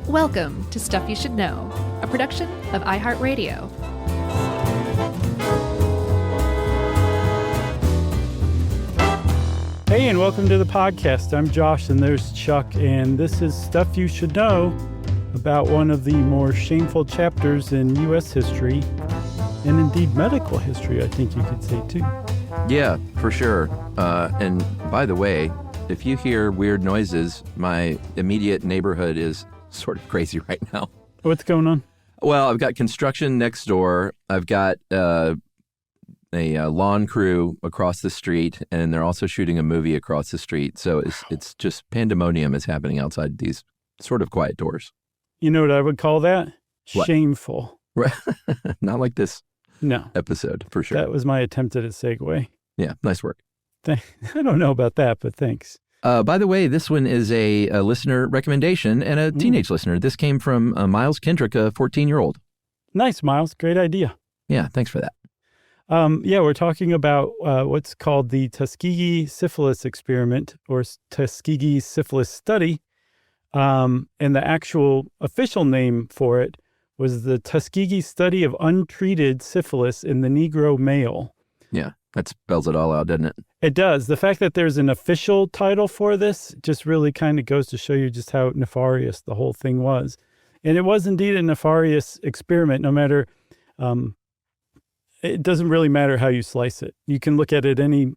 Welcome to Stuff You Should Know, a production of iHeartRadio. Hey, and welcome to the podcast. I'm Josh, and there's Chuck, and this is Stuff You Should Know about one of the more shameful chapters in U.S. history, and indeed medical history, I think you could say, too. Yeah, for sure. And by the way, if you hear weird noises, my immediate neighborhood is sort of crazy right now. What's going on? Well, I've got construction next door. I've got a lawn crew across the street, and they're also shooting a movie across the street. So it's just pandemonium is happening outside these sort of quiet doors. You know what I would call that? What? Shameful. Not like this No. episode, for sure. That was my attempt at a segue. Yeah, nice work. I don't know about that, but thanks. By the way, this one is a listener recommendation and a teenage listener. This came from Miles Kendrick, a 14-year-old. Nice, Miles. Great idea. Yeah, thanks for that. We're talking about what's called the Tuskegee Syphilis Experiment, or Tuskegee Syphilis Study. And the actual official name for it was the Tuskegee Study of Untreated Syphilis in the Negro Male. Yeah, that spells it all out, doesn't it? It does. The fact that there's an official title for this just really kind of goes to show you just how nefarious the whole thing was. And it was indeed a nefarious experiment, no matter, it doesn't really matter how you slice it. You can look at it any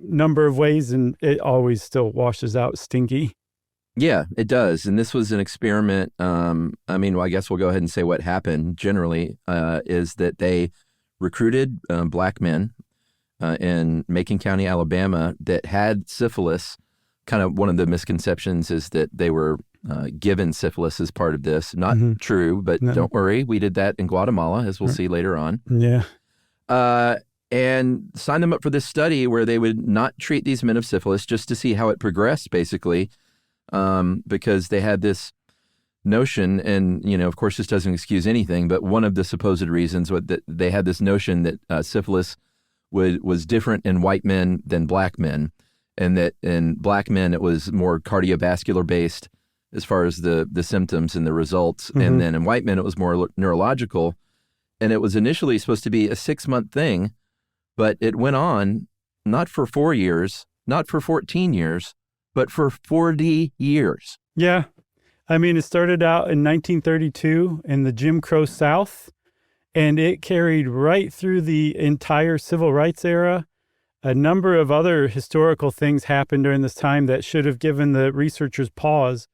number of ways, and it always still washes out stinky. Yeah, it does. And this was an experiment. I guess we'll go ahead and say what happened generally is that they recruited black men in Macon County, Alabama, that had syphilis. Kind of one of the misconceptions is that they were given syphilis as part of this. Not true, but don't worry. We did that in Guatemala, as we'll see later on. Yeah. And signed them up for this study where they would not treat these men of syphilis just to see how it progressed, basically, because they had this notion, and, of course, this doesn't excuse anything, but one of the supposed reasons was that they had this notion that syphilis was different in white men than black men, and that in black men it was more cardiovascular based as far as the symptoms and the results, and then in white men it was more neurological. And it was initially supposed to be a 6-month thing, but it went on not for 4 years, not for 14 years, but for 40 years. Yeah. It started out in 1932 in the Jim Crow South, and it carried right through the entire civil rights era. A number of other historical things happened during this time that should have given the researchers pause.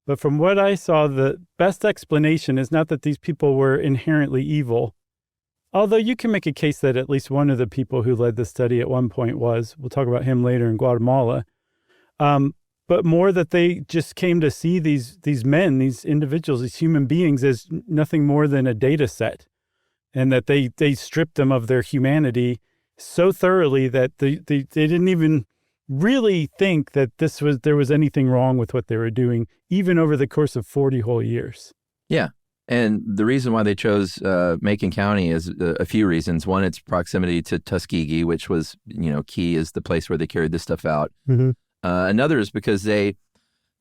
But from what I saw, the best explanation is not that these people were inherently evil, although you can make a case that at least one of the people who led the study at one point was. We'll talk about him later in Guatemala. But more that they just came to see these men, these individuals, these human beings as nothing more than a data set, and that they stripped them of their humanity so thoroughly that they didn't even really think that there was anything wrong with what they were doing, even over the course of 40 whole years. Yeah. And the reason why they chose Macon County is a few reasons. One, its proximity to Tuskegee, which was, key as the place where they carried this stuff out. Another is because they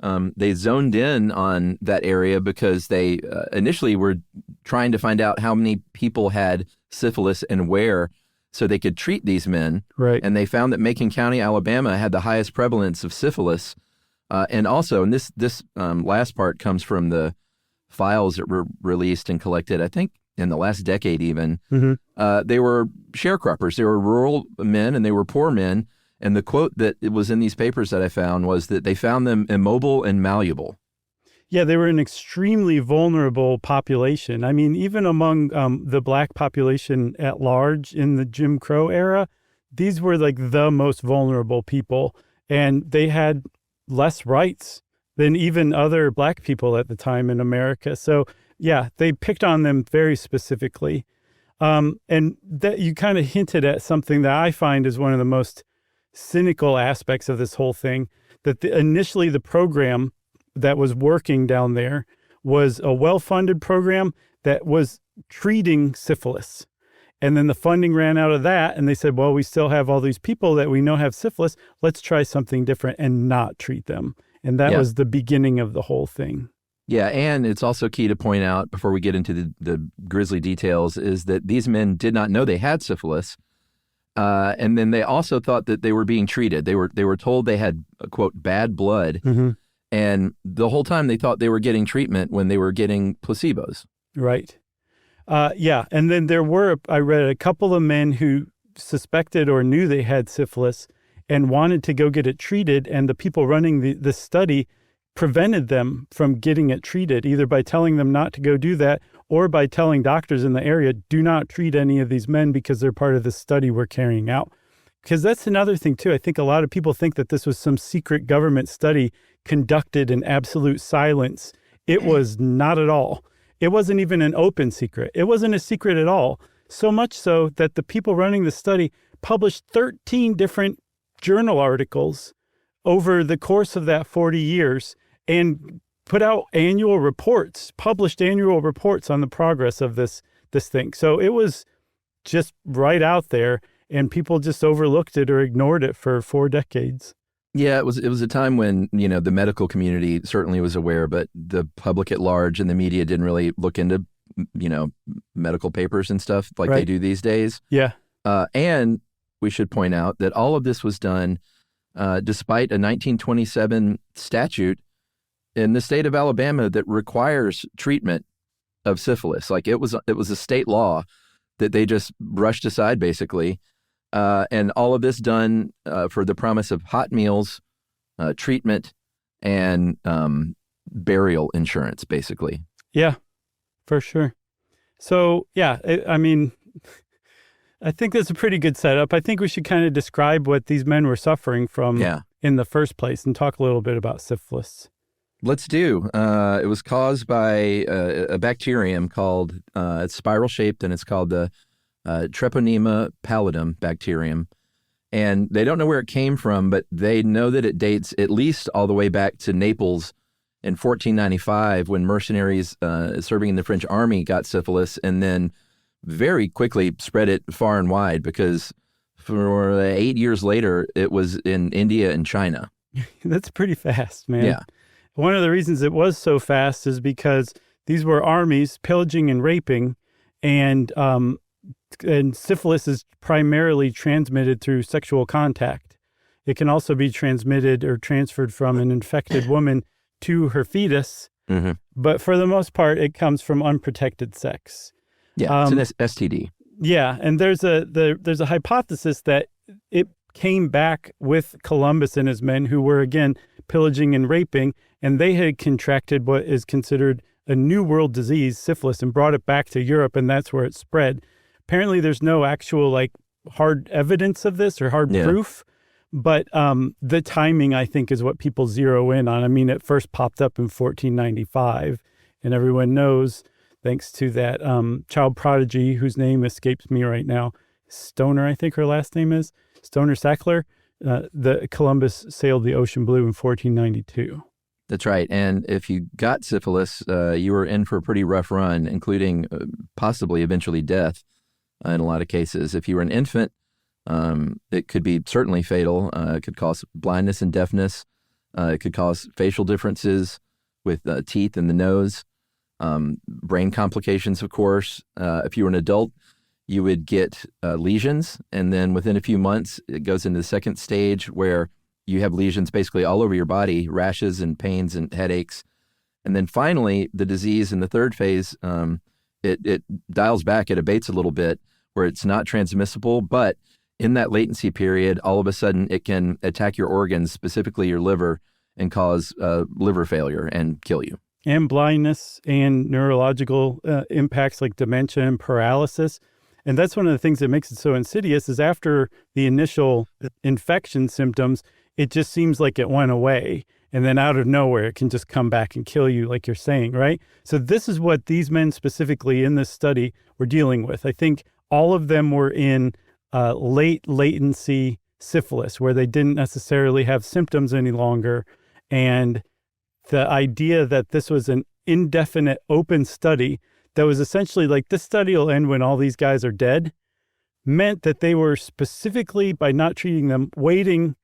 zoned in on that area because they initially were trying to find out how many people had syphilis and where, so they could treat these men. Right. And they found that Macon County, Alabama, had the highest prevalence of syphilis. And also, and this last part comes from the files that were released and collected, I think, in the last decade even. They were sharecroppers. They were rural men, and they were poor men. And the quote that was in these papers that I found was that they found them immobile and malleable. Yeah, they were an extremely vulnerable population. Even among the black population at large in the Jim Crow era, these were like the most vulnerable people, and they had less rights than even other black people at the time in America. So yeah, they picked on them very specifically. And that you kind of hinted at something that I find is one of the most cynical aspects of this whole thing, that initially the program that was working down there was a well-funded program that was treating syphilis. And then the funding ran out of that, and they said, well, we still have all these people that we know have syphilis. Let's try something different and not treat them. And that was the beginning of the whole thing. Yeah, and it's also key to point out before we get into the grisly details is that these men did not know they had syphilis, and then they also thought that they were being treated. They were told they had, quote, bad blood, and the whole time they thought they were getting treatment when they were getting placebos. Right. Yeah, and then I read a couple of men who suspected or knew they had syphilis and wanted to go get it treated, and the people running the study prevented them from getting it treated, either by telling them not to go do that or by telling doctors in the area, do not treat any of these men because they're part of the study we're carrying out. Because that's another thing, too. I think a lot of people think that this was some secret government study conducted in absolute silence. It was not at all. It wasn't even an open secret. It wasn't a secret at all. So much so that the people running the study published 13 different journal articles over the course of that 40 years and put out published annual reports on the progress of this thing. So it was just right out there, and people just overlooked it or ignored it for 4 decades. Yeah, it was a time when, the medical community certainly was aware, but the public at large and the media didn't really look into, medical papers and stuff like they do these days. Yeah. And we should point out that all of this was done despite a 1927 statute in the state of Alabama that requires treatment of syphilis. Like it was a state law that they just brushed aside, basically. And all of this done for the promise of hot meals, treatment, and burial insurance, basically. Yeah, for sure. So, yeah, I think that's a pretty good setup. I think we should kind of describe what these men were suffering from in the first place and talk a little bit about syphilis. Let's do. It was caused by a bacterium called, it's spiral-shaped, and it's called the Treponema pallidum bacterium. And they don't know where it came from, but they know that it dates at least all the way back to Naples in 1495 when mercenaries serving in the French army got syphilis and then very quickly spread it far and wide because for 8 years later, it was in India and China. That's pretty fast, man. Yeah. One of the reasons it was so fast is because these were armies pillaging and raping, and syphilis is primarily transmitted through sexual contact. It can also be transmitted or transferred from an infected woman to her fetus, but for the most part, it comes from unprotected sex. Yeah, it's an STD. Yeah, and there's a hypothesis that it came back with Columbus and his men who were, again, pillaging and raping, and they had contracted what is considered a New World disease, syphilis, and brought it back to Europe, and that's where it spread. Apparently, there's no actual, hard evidence of this or hard proof, but the timing, I think, is what people zero in on. I mean, it first popped up in 1495, and everyone knows, thanks to that child prodigy whose name escapes me right now, Stoner, I think her last name is, Stoner Sackler, the Columbus sailed the ocean blue in 1492. That's right. And if you got syphilis, you were in for a pretty rough run, including possibly eventually death in a lot of cases. If you were an infant, it could be certainly fatal. It could cause blindness and deafness. It could cause facial differences with teeth in the nose, brain complications, of course. If you were an adult, you would get lesions, and then within a few months, it goes into the second stage where you have lesions basically all over your body, rashes and pains and headaches. And then finally, the disease in the third phase, it dials back, it abates a little bit, where it's not transmissible, but in that latency period, all of a sudden it can attack your organs, specifically your liver, and cause liver failure and kill you. And blindness and neurological impacts like dementia and paralysis. And that's one of the things that makes it so insidious is after the initial infection symptoms, it just seems like it went away. And then out of nowhere, it can just come back and kill you, like you're saying, right? So this is what these men specifically in this study were dealing with. I think all of them were in late latency syphilis, where they didn't necessarily have symptoms any longer. And the idea that this was an indefinite open study that was essentially like, this study will end when all these guys are dead, meant that they were specifically, by not treating them, waiting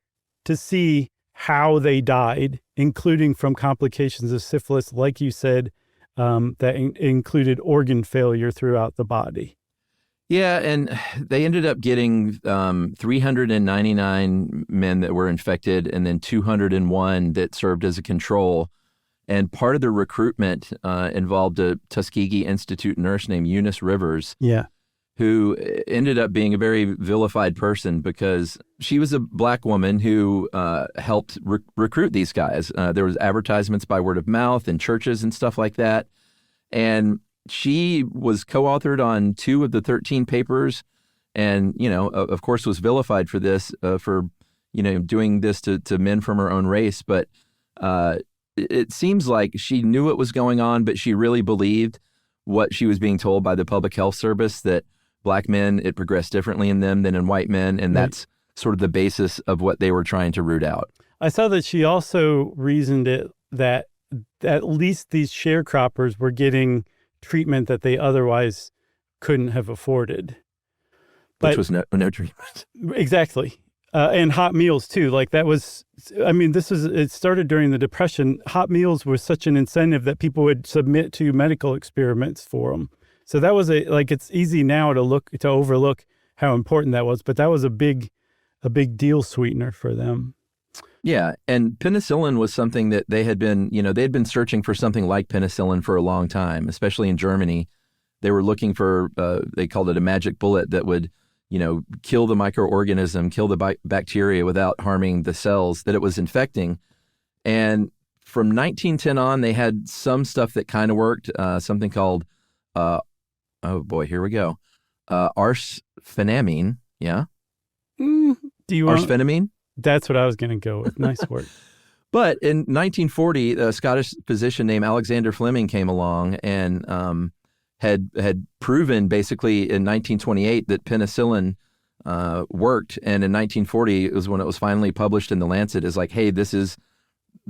to see how they died, including from complications of syphilis, like you said, that included organ failure throughout the body. Yeah, and they ended up getting 399 men that were infected and then 201 that served as a control. And part of the recruitment involved a Tuskegee Institute nurse named Eunice Rivers, Yeah. who ended up being a very vilified person because she was a black woman who helped recruit these guys. There was advertisements by word of mouth in churches and stuff like that. And she was co-authored on 2 of the 13 papers and, of course, was vilified for this, for doing this to men from her own race. But it seems like she knew what was going on, but she really believed what she was being told by the Public Health Service, that black men, it progressed differently in them than in white men. And that's sort of the basis of what they were trying to root out. I saw that she also reasoned it that at least these sharecroppers were getting treatment that they otherwise couldn't have afforded. Which was no treatment. Exactly. And hot meals too. Like that was, it started during the Depression. Hot meals was such an incentive that people would submit to medical experiments for them. So that was it's easy now to overlook how important that was, but that was a big deal sweetener for them. Yeah, and penicillin was something that they had been, they'd been searching for something like penicillin for a long time, especially in Germany. They were looking for, they called it a magic bullet that would, kill the microorganism, kill the bacteria without harming the cells that it was infecting. And from 1910 on, they had some stuff that kind of worked, something called, oh boy, here we go, arsphenamine, yeah? Do you want... Arsphenamine? That's what I was going to go with. Nice work. But in 1940, a Scottish physician named Alexander Fleming came along and had proven basically in 1928 that penicillin worked. And in 1940, it was when it was finally published in The Lancet, is like, hey, this is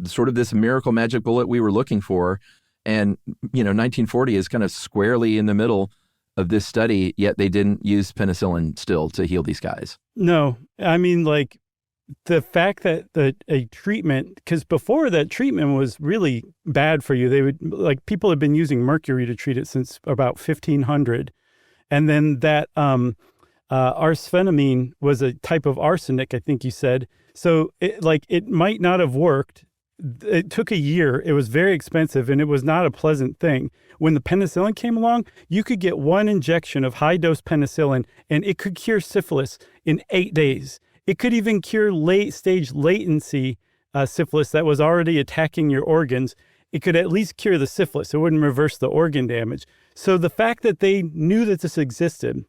sort of this miracle magic bullet we were looking for. And, 1940 is kind of squarely in the middle of this study, yet they didn't use penicillin still to heal these guys. No, the fact that a treatment, because before that treatment was really bad for you, they would people had been using mercury to treat it since about 1500. And then that arsphenamine was a type of arsenic, I think you said. So it might not have worked. It took a year. It was very expensive and it was not a pleasant thing. When the penicillin came along, you could get 1 injection of high dose penicillin and it could cure syphilis in 8 days. It could even cure late-stage latency syphilis that was already attacking your organs. It could at least cure the syphilis. It wouldn't reverse the organ damage. So the fact that they knew that this existed,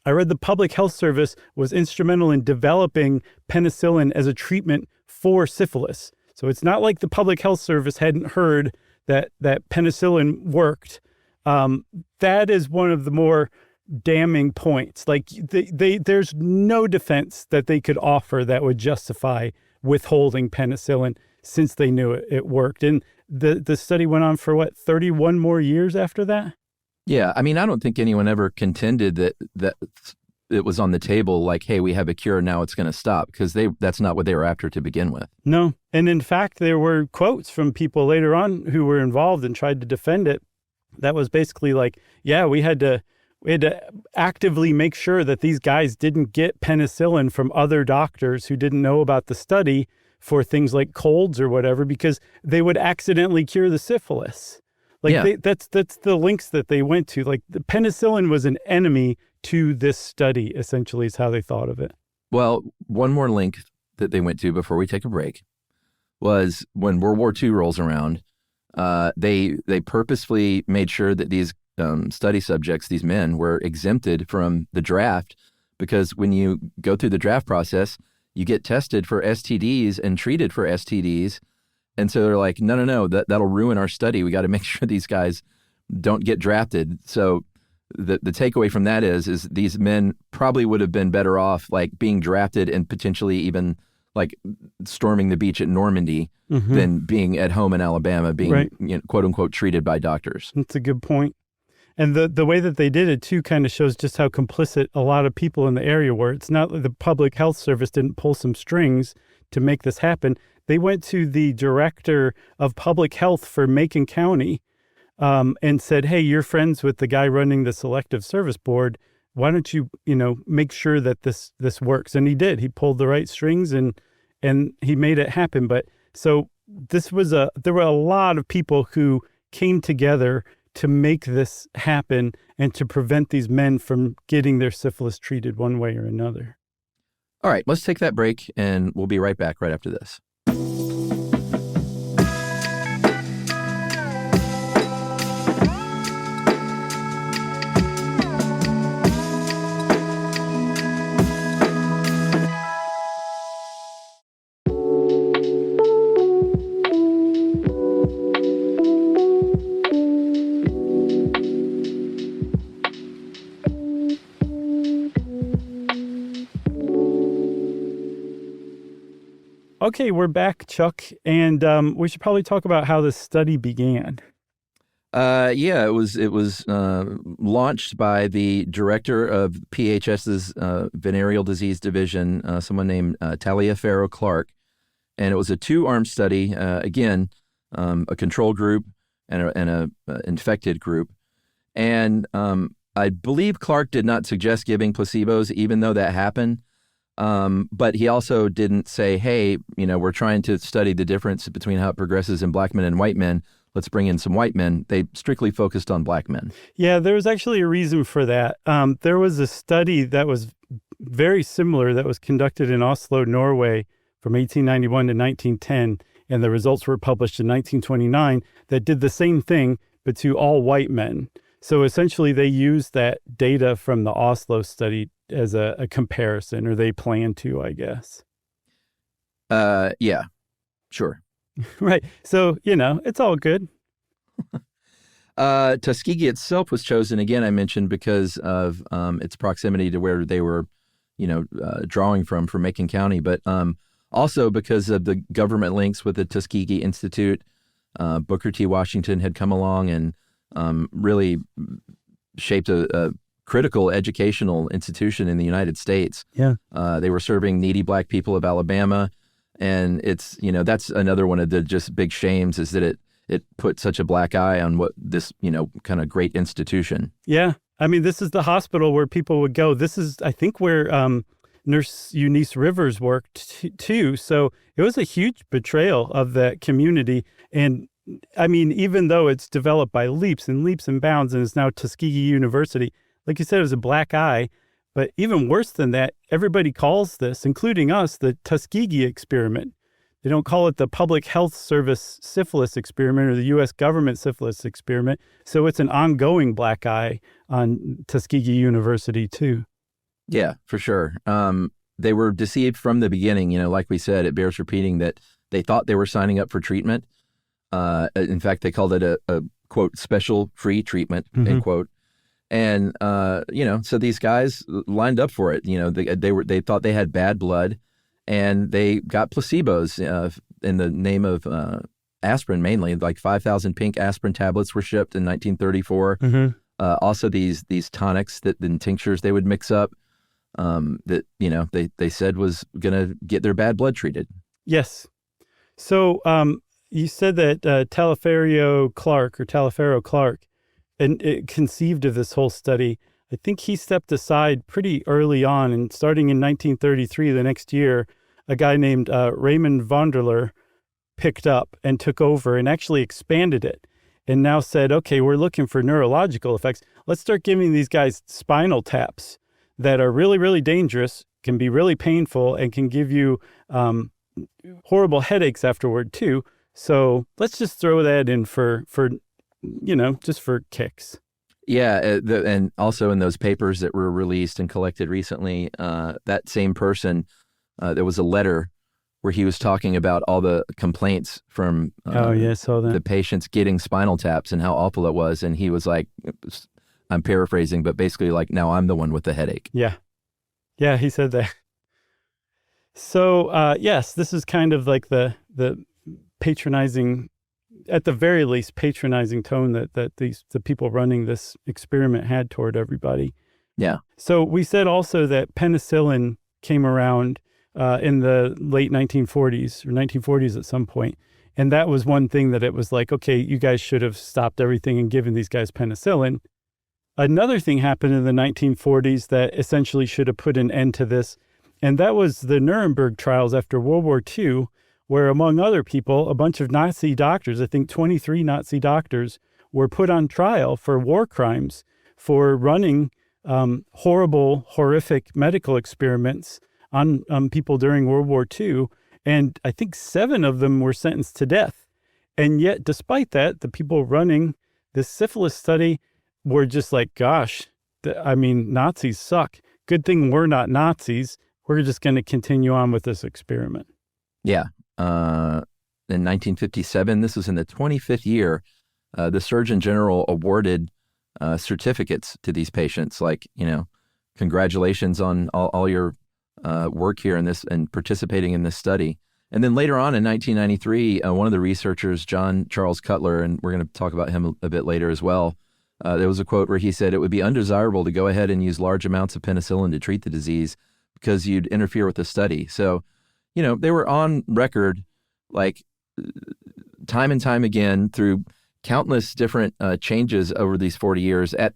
I read the Public Health Service was instrumental in developing penicillin as a treatment for syphilis. So it's not like the Public Health Service hadn't heard that penicillin worked. That is one of the more damning points. There's no defense that they could offer that would justify withholding penicillin since they knew it worked. And the study went on for 31 more years after that? Yeah, I don't think anyone ever contended that it was on the table like, hey, we have a cure, now it's going to stop, because that's not what they were after to begin with. No. And in fact, there were quotes from people later on who were involved and tried to defend it. That was basically like, yeah, we had to actively make sure that these guys didn't get penicillin from other doctors who didn't know about the study for things like colds or whatever, because they would accidentally cure the syphilis. That's the links that they went to. The penicillin was an enemy to this study, essentially, is how they thought of it. Well, one more link that they went to before we take a break was when World War II rolls around, they purposefully made sure that these study subjects, these men, were exempted from the draft, because when you go through the draft process, you get tested for STDs and treated for STDs. And so they're like, no, that'll ruin our study. We got to make sure these guys don't get drafted. So the takeaway from that is these men probably would have been better off being drafted and potentially even storming the beach at Normandy than being at home in Alabama, being quote unquote treated by doctors. That's a good point. And the way that they did it, too, kind of shows just how complicit a lot of people in the area were. It's not like the Public Health Service didn't pull some strings to make this happen. They went to the director of public health for Macon County and said, hey, you're friends with the guy running the Selective Service Board. Why don't you, make sure that this works? And he did. He pulled the right strings and he made it happen. But so there were a lot of people who came together to make this happen and to prevent these men from getting their syphilis treated one way or another. All right, let's take that break, and we'll be right back right after this. Okay, we're back, Chuck, and we should probably talk about how this study began. Yeah, it was launched by the director of PHS's venereal disease division, someone named Taliaferro Clark, and it was a 2-arm study. Again, a control group and a infected group, and I believe Clark did not suggest giving placebos, even though that happened. But he also didn't say, hey, we're trying to study the difference between how it progresses in black men and white men. Let's bring in some white men. They strictly focused on black men. Yeah, there was actually a reason for that. There was a study that was very similar that was conducted in Oslo, Norway from 1891 to 1910, and the results were published in 1929 that did the same thing, but to all white men. So essentially they used that data from the Oslo study as a comparison, or they plan to, I guess. Yeah, sure. Right. So, it's all good. Tuskegee itself was chosen, again, I mentioned, because of its proximity to where they were, drawing from for Macon County, but also because of the government links with the Tuskegee Institute. Booker T. Washington had come along and really shaped a critical educational institution in the United States. Yeah. They were serving needy black people of Alabama. And it's, that's another one of the just big shames, is that it put such a black eye on what this, kind of great institution. Yeah. I mean, this is the hospital where people would go. This is, I think, where Nurse Eunice Rivers worked too. So it was a huge betrayal of that community. And I mean, even though it's developed by leaps and bounds and is now Tuskegee University, like you said, it was a black eye. But even worse than that, everybody calls this, including us, the Tuskegee experiment. They don't call it the Public Health Service Syphilis Experiment or the U.S. Government Syphilis Experiment. So it's an ongoing black eye on Tuskegee University, too. Yeah, for sure. They were deceived from the beginning. Like we said, it bears repeating that they thought they were signing up for treatment. In fact, they called it a quote, special free treatment, end quote. And, so these guys lined up for it. They thought they had bad blood, and they got placebos in the name of aspirin, mainly. Like 5,000 pink aspirin tablets were shipped in 1934. Also, these tonics in tinctures they would mix up that, they said was going to get their bad blood treated. Yes. So you said that Taliaferro Clark, and it conceived of this whole study. I think he stepped aside pretty early on, and starting in 1933, the next year, a guy named Raymond Vonderler picked up and took over and actually expanded it, and now said, okay, we're looking for neurological effects. Let's start giving these guys spinal taps that are really, really dangerous, can be really painful, and can give you horrible headaches afterward, too. So let's just throw that in for just for kicks. Yeah, and also in those papers that were released and collected recently, that same person, there was a letter where he was talking about all the complaints from the patients getting spinal taps and how awful it was. And he was like, I'm paraphrasing, but basically like, now I'm the one with the headache. Yeah. Yeah, he said that. So, yes, this is kind of like the patronizing, at the very least, patronizing tone that the people running this experiment had toward everybody. Yeah. So we said also that penicillin came around in the late 1940s or 1940s at some point. And that was one thing that it was like, okay, you guys should have stopped everything and given these guys penicillin. Another thing happened in the 1940s that essentially should have put an end to this, and that was the Nuremberg trials after World War II, where, among other people, a bunch of Nazi doctors, I think 23 Nazi doctors, were put on trial for war crimes for running horrible, horrific medical experiments on people during World War II. And I think 7 of them were sentenced to death. And yet, despite that, the people running this syphilis study were just like, gosh, Nazis suck. Good thing we're not Nazis. We're just going to continue on with this experiment. Yeah. In 1957, this was in the 25th year, the Surgeon General awarded certificates to these patients, like, congratulations on all your work here in this and participating in this study. And then later on in 1993, one of the researchers, John Charles Cutler, and we're going to talk about him a bit later as well, there was a quote where he said, "It would be undesirable to go ahead and use large amounts of penicillin to treat the disease because you'd interfere with the study." So, they were on record, like, time and time again through countless different changes over these 40 years at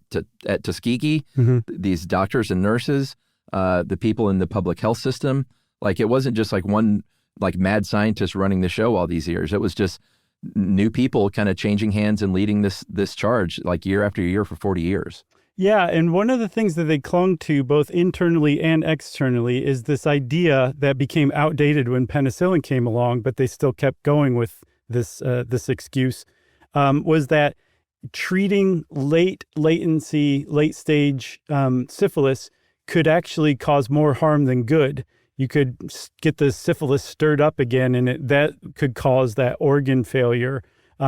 Tuskegee, these doctors and nurses, the people in the public health system. Like, it wasn't just like one like mad scientist running the show all these years. It was just new people kind of changing hands and leading this charge like year after year for 40 years. Yeah, and one of the things that they clung to both internally and externally is this idea that became outdated when penicillin came along, but they still kept going with this excuse, was that treating late stage syphilis could actually cause more harm than good. You could get the syphilis stirred up again, and that could cause that organ failure.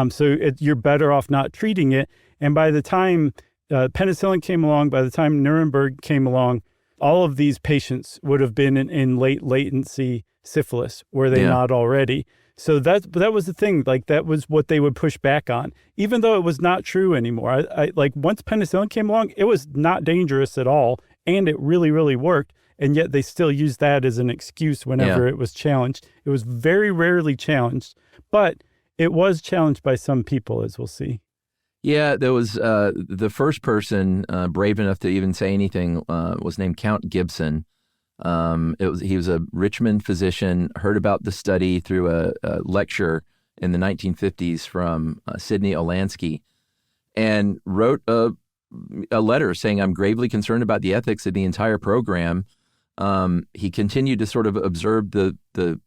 So you're better off not treating it. And by the time penicillin came along, by the time Nuremberg came along, all of these patients would have been in late latency syphilis, were they not already? So that was the thing. Like, that was what they would push back on, even though it was not true anymore. I like, once penicillin came along, it was not dangerous at all, and it really, really worked. And yet they still used that as an excuse whenever it was challenged. It was very rarely challenged, but it was challenged by some people, as we'll see. Yeah, there was the first person brave enough to even say anything was named Count Gibson. He was a Richmond physician, heard about the study through a lecture in the 1950s from Sidney Olansky, and wrote a letter saying, "I'm gravely concerned about the ethics of the entire program." He continued to sort of observe the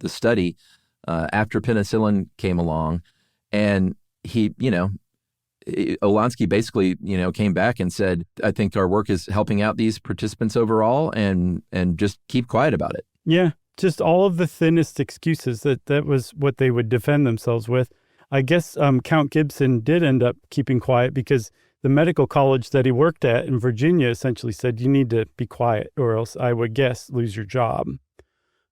study after penicillin came along, and he, Olansky basically, came back and said, "I think our work is helping out these participants overall, and just keep quiet about it." Yeah, just all of the thinnest excuses. That was what they would defend themselves with. I guess Count Gibson did end up keeping quiet because the medical college that he worked at in Virginia essentially said, you need to be quiet or else, I would guess, lose your job.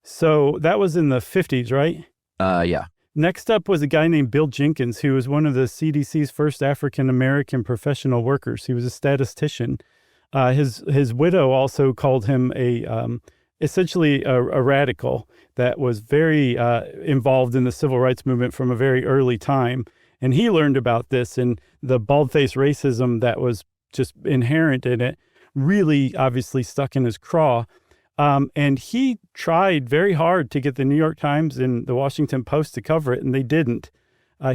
So that was in the 50s, right? Yeah. Next up was a guy named Bill Jenkins, who was one of the CDC's first African-American professional workers. He was a statistician. His widow also called him essentially a radical that was very involved in the civil rights movement from a very early time. And he learned about this, and the bald-faced racism that was just inherent in it really obviously stuck in his craw. And he tried very hard to get the New York Times and the Washington Post to cover it, and they didn't.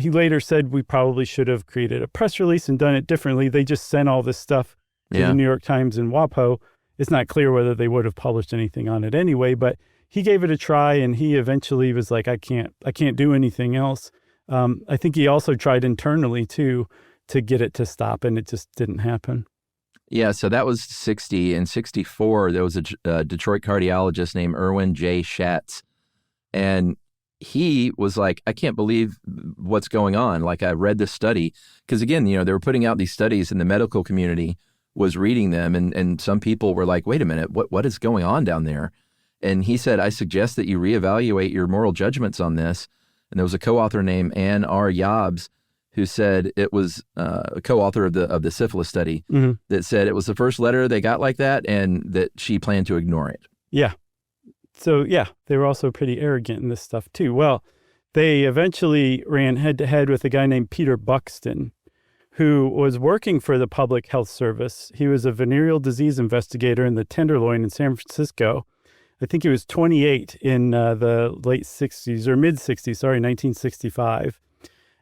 He later said we probably should have created a press release and done it differently. They just sent all this stuff to the New York Times and WAPO. It's not clear whether they would have published anything on it anyway, but he gave it a try, and he eventually was like, I can't do anything else. I think he also tried internally, too, to get it to stop, and it just didn't happen. Yeah, so that was 60. In 64, there was a Detroit cardiologist named Irwin J. Schatz, and he was like, I can't believe what's going on. Like, I read this study, because again, they were putting out these studies, and the medical community was reading them, and some people were like, wait a minute, what is going on down there? And he said, I suggest that you reevaluate your moral judgments on this. And there was a co-author named Ann R. Yobbs who said it was a co-author of the syphilis study that said it was the first letter they got like that, and that she planned to ignore it. Yeah. So, yeah, they were also pretty arrogant in this stuff, too. Well, they eventually ran head-to-head with a guy named Peter Buxton, who was working for the Public Health Service. He was a venereal disease investigator in the Tenderloin in San Francisco. I think he was 28 in the late 60s or mid-60s, 1965.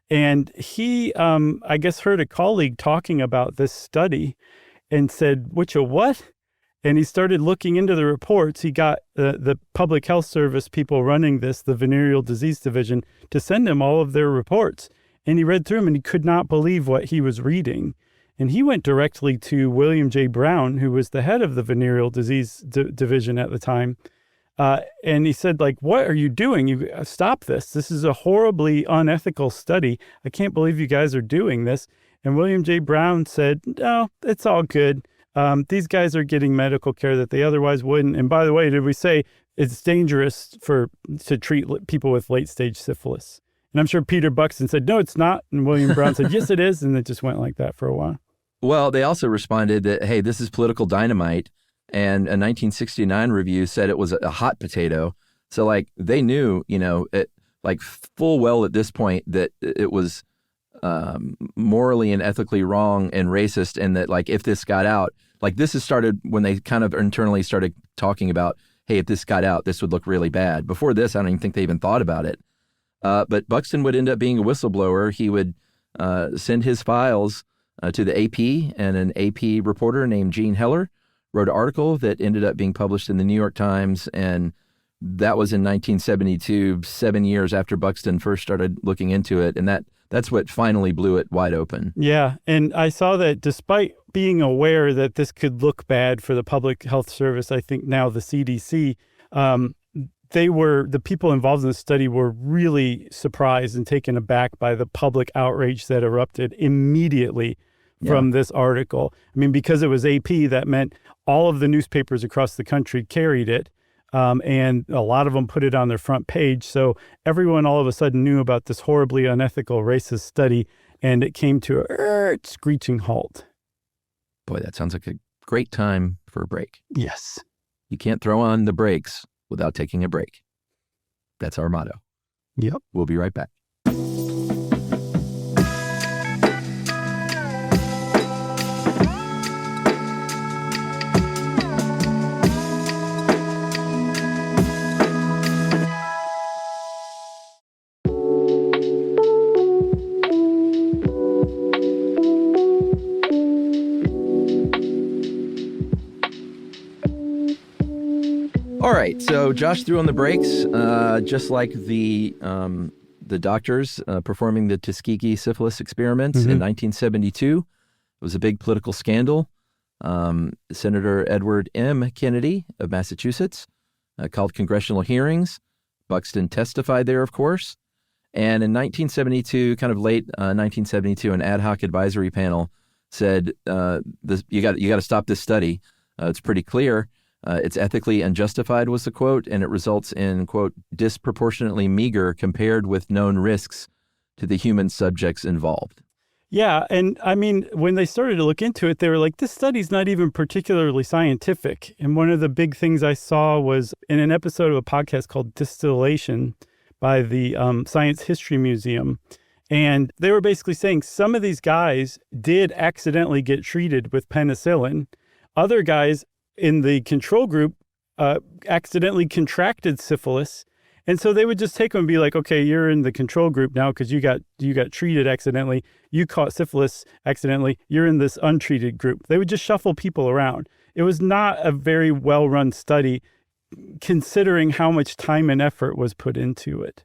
And he, I guess, heard a colleague talking about this study and said, "Which a what?" And he started looking into the reports. He got the Public Health Service people running this, the Venereal Disease Division, to send him all of their reports. And he read through them, and he could not believe what he was reading. And he went directly to William J. Brown, who was the head of the Venereal Disease Division at the time. And he said, like, "What are you doing? You stop this. This is a horribly unethical study. I can't believe you guys are doing this." And William J. Brown said, "No, it's all good. These guys are getting medical care that they otherwise wouldn't. And by the way, did we say it's dangerous to treat people with late-stage syphilis?" And I'm sure Peter Buxton said, "No, it's not." And William Brown said, "Yes, it is." And it just went like that for a while. Well, they also responded that, hey, this is political dynamite. And a 1969 review said it was a hot potato. So, like, they knew, like full well at this point that it was morally and ethically wrong and racist, and that, like, if this got out, like, this has started when they kind of internally started talking about, hey, if this got out, this would look really bad. Before this, I don't even think they even thought about it. But Buxton would end up being a whistleblower. He would send his files to the AP, and an AP reporter named Gene Heller wrote an article that ended up being published in the New York Times, and that was in 1972, 7 years after Buxton first started looking into it, and that's what finally blew it wide open. Yeah, and I saw that despite being aware that this could look bad for the Public Health Service, I think now the CDC, the people involved in the study were really surprised and taken aback by the public outrage that erupted immediately from this article. I mean, because it was AP, that meant all of the newspapers across the country carried it, and a lot of them put it on their front page. So everyone all of a sudden knew about this horribly unethical racist study, and it came to a screeching halt. Boy, that sounds like a great time for a break. Yes. You can't throw on the brakes without taking a break. That's our motto. Yep. We'll be right back. All right, so Josh threw on the brakes, just like the doctors performing the Tuskegee Syphilis Experiments in 1972. It was a big political scandal. Senator Edward M. Kennedy of Massachusetts called congressional hearings. Buxton testified there, of course. And in 1972, kind of late 1972, an ad hoc advisory panel said, "You got to stop this study. It's pretty clear. It's ethically unjustified," was the quote, "and it results in, quote, disproportionately meager compared with known risks to the human subjects involved." Yeah, and I mean, when they started to look into it, they were like, this study's not even particularly scientific. And one of the big things I saw was in an episode of a podcast called Distillation by the Science History Museum. And they were basically saying some of these guys did accidentally get treated with penicillin. Other guys in the control group accidentally contracted syphilis. And so they would just take them and be like, okay, you're in the control group now because you got treated accidentally. You caught syphilis accidentally. You're in this untreated group. They would just shuffle people around. It was not a very well-run study considering how much time and effort was put into it.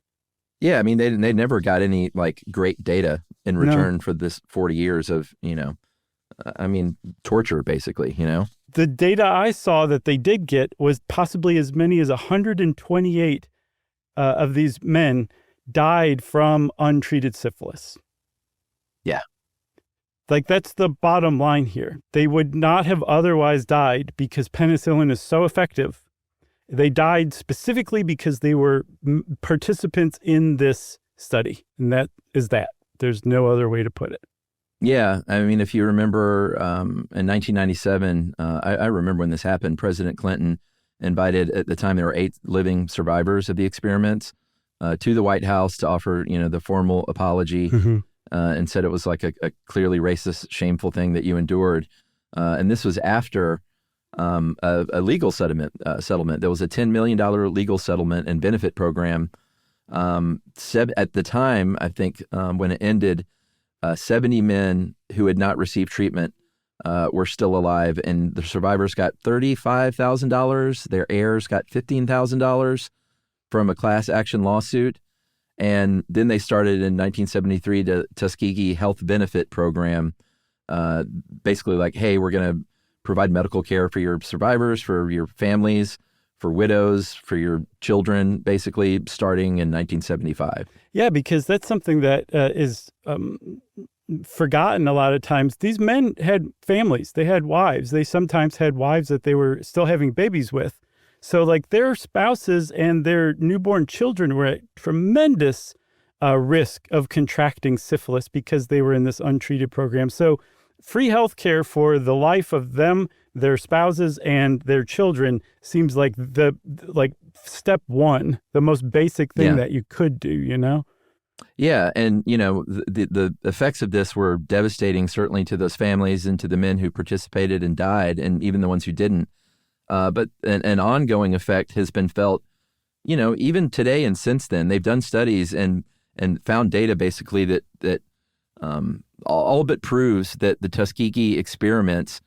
Yeah, I mean, they never got any like great data in return for this 40 years of, torture, basically, The data I saw that they did get was possibly as many as 128 of these men died from untreated syphilis. Yeah. Like, that's the bottom line here. They would not have otherwise died because penicillin is so effective. They died specifically because they were participants in this study. And that is that. There's no other way to put it. Yeah. I mean, if you remember in 1997, I remember when this happened, President Clinton invited, at the time there were 8 living survivors of the experiments, to the White House to offer, the formal apology, and said it was like a clearly racist, shameful thing that you endured. And this was after a legal settlement. There was a $10 million legal settlement and benefit program. At the time, I think when it ended, 70 men who had not received treatment were still alive, and the survivors got $35,000. Their heirs got $15,000 from a class action lawsuit. And then they started in 1973 the Tuskegee Health Benefit Program, basically like, hey, we're going to provide medical care for your survivors, for your families, for widows, for your children, basically starting in 1975. Yeah, because that's something that is forgotten a lot of times. These men had families. They had wives. They sometimes had wives that they were still having babies with. So like their spouses and their newborn children were at tremendous risk of contracting syphilis because they were in this untreated program. So free health care for the life of them, their spouses, and their children seems like step one, the most basic thing that you could do, Yeah, and the effects of this were devastating, certainly to those families and to the men who participated and died, and even the ones who didn't. But an ongoing effect has been felt, even today and since then. They've done studies and found data basically that all but proves that the Tuskegee experiments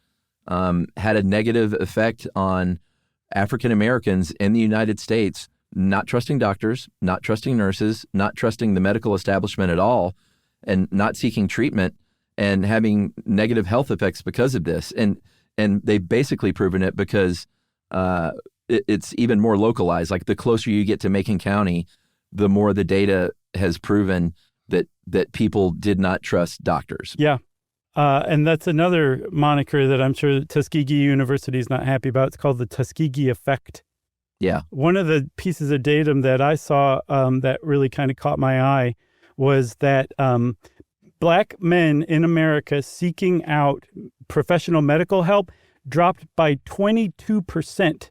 had a negative effect on African Americans in the United States, not trusting doctors, not trusting nurses, not trusting the medical establishment at all, and not seeking treatment, and having negative health effects because of this. And they've basically proven it because it's even more localized. Like the closer you get to Macon County, the more the data has proven that people did not trust doctors. Yeah. And that's another moniker that I'm sure Tuskegee University is not happy about. It's called the Tuskegee effect. Yeah. One of the pieces of datum that I saw that really kind of caught my eye was that Black men in America seeking out professional medical help dropped by 22%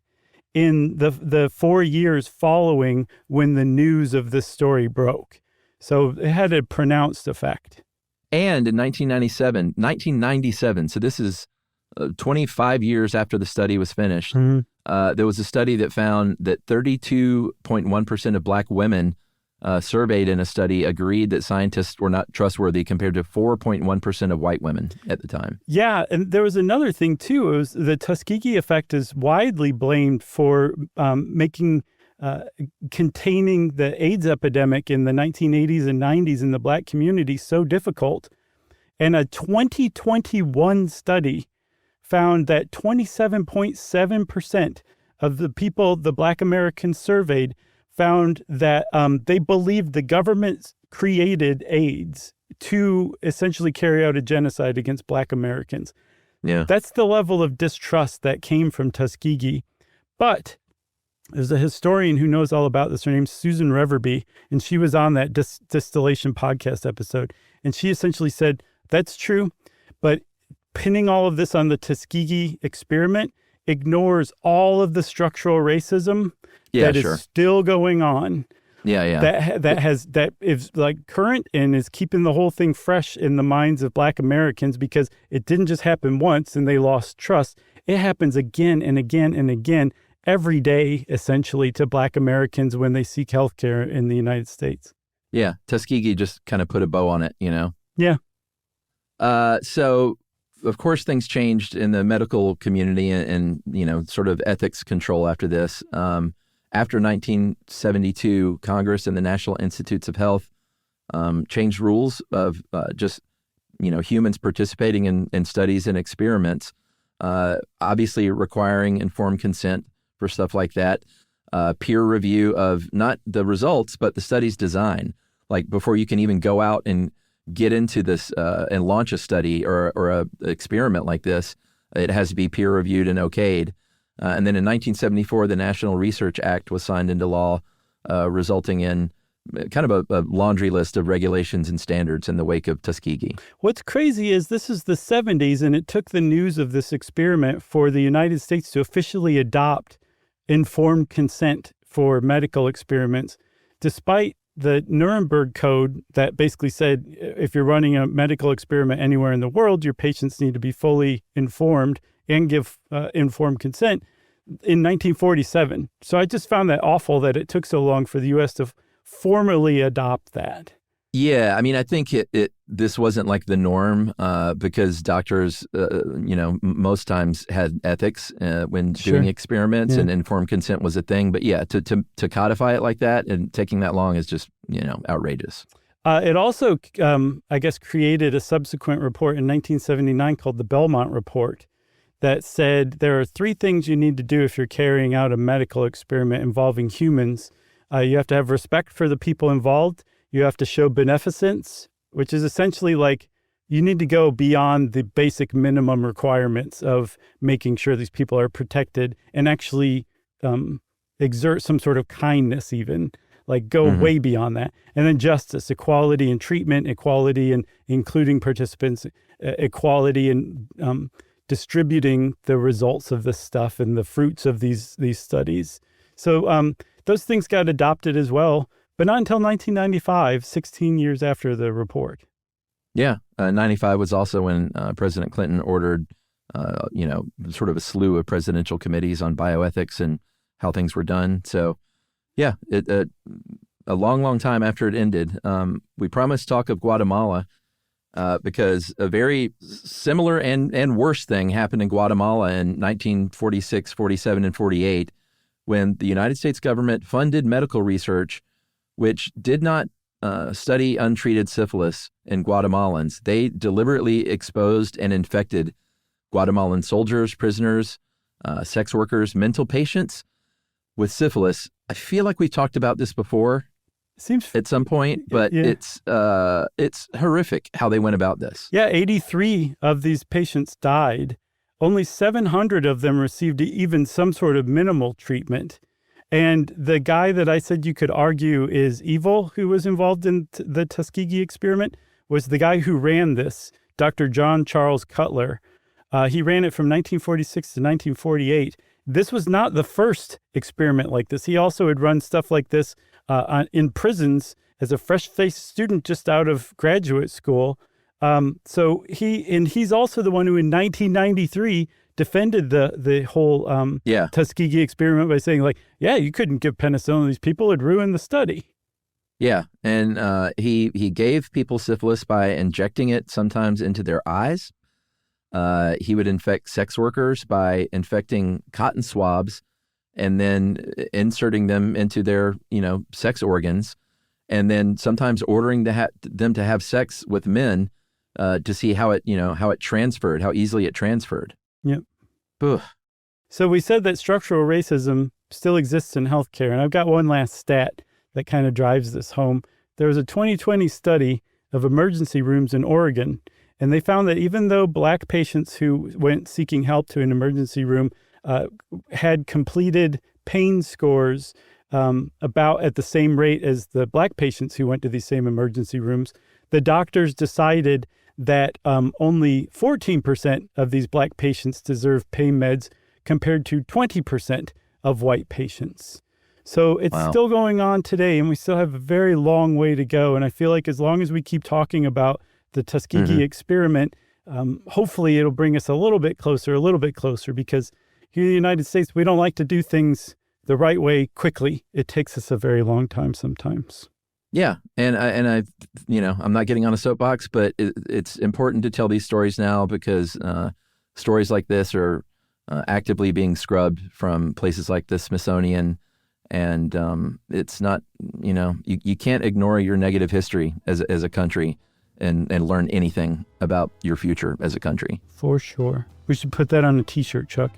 in the 4 years following when the news of this story broke. So it had a pronounced effect. And in 1997, so this is 25 years after the study was finished, there was a study that found that 32.1% of Black women surveyed in a study agreed that scientists were not trustworthy, compared to 4.1% of white women at the time. Yeah, and there was another thing, too. It was the Tuskegee effect is widely blamed for containing the AIDS epidemic in the 1980s and 90s in the Black community so difficult. And a 2021 study found that 27.7% of the people, the Black Americans surveyed, found that they believed the government created AIDS to essentially carry out a genocide against Black Americans. Yeah. That's the level of distrust that came from Tuskegee. But there's a historian who knows all about this. Her name's Susan Reverby, and she was on that distillation podcast episode. And she essentially said, that's true, but pinning all of this on the Tuskegee experiment ignores all of the structural racism that is still going on. Yeah. That is like current and is keeping the whole thing fresh in the minds of Black Americans, because it didn't just happen once and they lost trust. It happens again and again and again every day, essentially, to Black Americans when they seek health care in the United States. Yeah. Tuskegee just kind of put a bow on it, Yeah. So, of course, things changed in the medical community and sort of ethics control after this. After 1972, Congress and the National Institutes of Health changed rules of humans participating in studies and experiments, obviously requiring informed consent for stuff like that, peer review of not the results, but the study's design. Like before you can even go out and get into this and launch a study or a experiment like this, it has to be peer reviewed and okayed. And then in 1974, the National Research Act was signed into law, resulting in kind of a laundry list of regulations and standards in the wake of Tuskegee. What's crazy is this is the 70s, and it took the news of this experiment for the United States to officially adopt informed consent for medical experiments, despite the Nuremberg Code that basically said if you're running a medical experiment anywhere in the world, your patients need to be fully informed and give informed consent in 1947. So I just found that awful that it took so long for the U.S. to formally adopt that. Yeah, I mean, I think this wasn't like the norm because doctors, most times had ethics when doing experiments, and informed consent was a thing. But yeah, to codify it like that and taking that long is just, outrageous. It also, I guess, created a subsequent report in 1979 called the Belmont Report that said there are 3 things you need to do if you're carrying out a medical experiment involving humans. You have to have respect for the people involved. You have to show beneficence, which is essentially like you need to go beyond the basic minimum requirements of making sure these people are protected and actually exert some sort of kindness even, like go way beyond that. And then justice, equality in treatment, equality in including participants, equality in distributing the results of this stuff and the fruits of these studies. So those things got adopted as well. But not until 1995, 16 years after the report. Yeah, 95 was also when President Clinton ordered, sort of a slew of presidential committees on bioethics and how things were done. So, yeah, a long, long time after it ended, we promised talk of Guatemala because a very similar and worse thing happened in Guatemala in 1946, 47, and 48 when the United States government funded medical research which did not study untreated syphilis in Guatemalans. They deliberately exposed and infected Guatemalan soldiers, prisoners, sex workers, mental patients with syphilis. I feel like we talked about this before at some point, but it's horrific how they went about this. Yeah, 83 of these patients died. Only 700 of them received even some sort of minimal treatment. And the guy that I said you could argue is evil, who was involved in the Tuskegee experiment, was the guy who ran this, Dr. John Charles Cutler. He ran it from 1946 to 1948. This was not the first experiment like this. He also had run stuff like this in prisons as a fresh-faced student just out of graduate school. So he's also the one who in 1993 defended the whole Tuskegee experiment by saying, like, yeah, you couldn't give penicillin to these people. It'd ruin the study. Yeah, and he gave people syphilis by injecting it sometimes into their eyes. He would infect sex workers by infecting cotton swabs and then inserting them into their, sex organs, and then sometimes ordering them to have sex with men to see how it transferred, how easily it transferred. Yep. Ugh. So we said that structural racism still exists in healthcare, and I've got one last stat that kind of drives this home. There was a 2020 study of emergency rooms in Oregon, and they found that even though Black patients who went seeking help to an emergency room had completed pain scores about at the same rate as the Black patients who went to these same emergency rooms, the doctors decided that only 14% of these Black patients deserve pain meds compared to 20% of white patients. So it's still going on today, and we still have a very long way to go. And I feel like as long as we keep talking about the Tuskegee experiment, hopefully it'll bring us a little bit closer, because here in the United States, we don't like to do things the right way quickly. It takes us a very long time sometimes. Yeah, and I'm not getting on a soapbox, but it's important to tell these stories now because stories like this are actively being scrubbed from places like the Smithsonian, and it's not, you can't ignore your negative history as a country and learn anything about your future as a country. For sure. We should put that on a T-shirt, Chuck.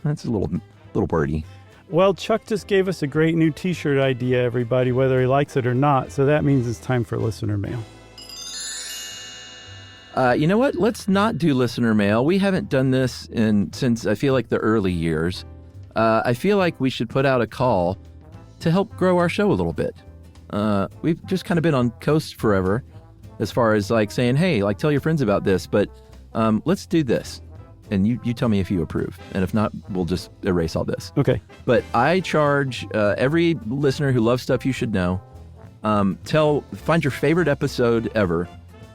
That's a little birdie. Well, Chuck just gave us a great new T-shirt idea, everybody, whether he likes it or not. So that means it's time for listener mail. You know what? Let's not do listener mail. We haven't done this since I feel like the early years. I feel like we should put out a call to help grow our show a little bit. We've just kind of been on coast forever as far as like saying, hey, like tell your friends about this. But let's do this. and you tell me if you approve. And if not, we'll just erase all this. Okay. But I charge every listener who loves Stuff You Should Know, find your favorite episode ever,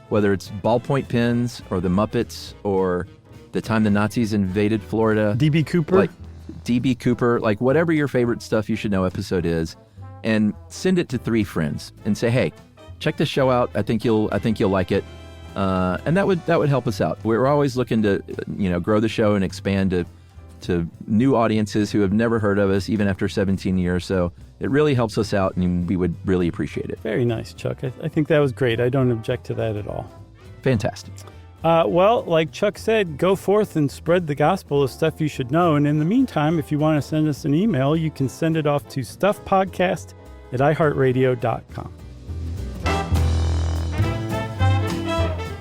whether it's ballpoint pens or the Muppets or the time the Nazis invaded Florida. D.B. Cooper. Like D.B. Cooper, like whatever your favorite Stuff You Should Know episode is, and send it to 3 friends and say, hey, check this show out. I think you'll like it. And that would help us out. We're always looking to, grow the show and expand to new audiences who have never heard of us, even after 17 years. So it really helps us out, and we would really appreciate it. Very nice, Chuck. I think that was great. I don't object to that at all. Fantastic. Well, like Chuck said, go forth and spread the gospel of Stuff You Should Know. And in the meantime, if you want to send us an email, you can send it off to stuffpodcast@iheartradio.com.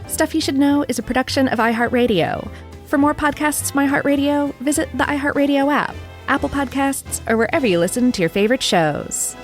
Stuff You Should Know is a production of iHeartRadio. For more podcasts from iHeartRadio, visit the iHeartRadio app, Apple Podcasts, or wherever you listen to your favorite shows.